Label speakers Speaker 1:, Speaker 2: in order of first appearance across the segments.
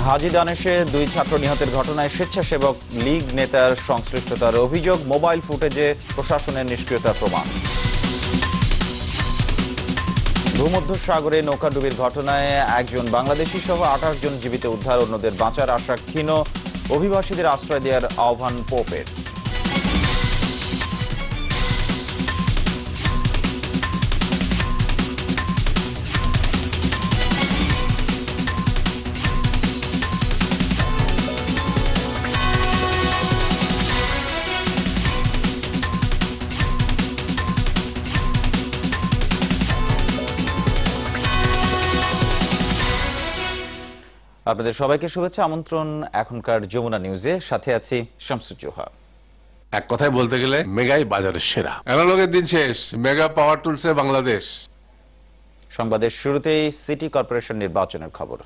Speaker 1: হাজী দানেশে 2 ছাত্র নিহতের ঘটনায় স্বেচ্ছাসেবক লীগ নেতার সংশ্লিষ্টতার অভিযোগ, মোবাইল ফুটেজে প্রশাসনের নিষ্ক্রিয়তার প্রমাণ। ভূমধ্যসাগরে নৌকাডুবির ঘটনায় একজন বাংলাদেশি সহ 28 জন জীবিত উদ্ধার, অন্যদের বাঁচার আশা ক্ষীণ, অভিবাসীদের আশ্রয় দেওয়ার আহ্বান পোপের। আপনাদের সবাইকে শুভেচ্ছা, আমন্ত্রণ এখনকার যমুনা নিউজে। সাথে আছি শামসুজ্জোহা।
Speaker 2: এক কথায় বলতে গেলে মেগাই বাজারের সেরা। অ্যানালগের দিন শেষ, মেগা পাওয়ার টুলসে বাংলাদেশ।
Speaker 1: সংবাদের শুরুতেই সিটি কর্পোরেশন নির্বাচনের খবর।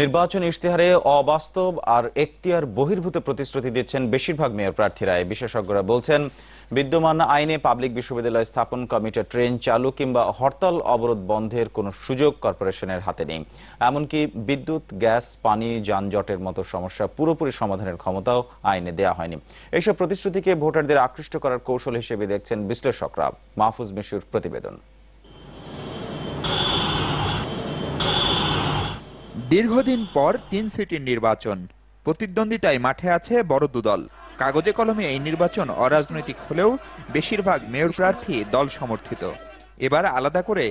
Speaker 1: নির্বাচন ইশতেহারে অবাস্তব আর এখতিয়ার বহির্ভূত প্রতিশ্রুতি দিচ্ছেন বেশিরভাগ মেয়র প্রার্থীরা। বিশেষজ্ঞরা বলছেন, বিদ্যমান আইনে পাবলিক বিশ্ববিদ্যালয় স্থাপন, কমিউটার ট্রেন চালু কিংবা হরতাল অবরোধ বন্ধের কোনো সুযোগ কর্পোরেশনের হাতে নেই। এমনকি বিদ্যুৎ, গ্যাস, পানি, যানজটের মতো সমস্যা পুরোপুরি সমাধানের ক্ষমতাও আইনে দেয়া হয়নি। এইসব প্রতিশ্রুতিকে ভোটারদের আকৃষ্ট করার কৌশল হিসেবে দেখছেন বিশ্লেষকরা। মাহফুজ মিশুর প্রতিবেদন।
Speaker 3: দীর্ঘদিন পর 3 সিটির নির্বাচন, প্রতিদ্বন্দ্বিতায় মাঠে আছে বড় দুদল। কাগজে কলমে এই নির্বাচন অরাজনৈতিক হলেও বেশিরভাগ মেয়র প্রার্থী দল সমর্থিত। এবার আলাদা করে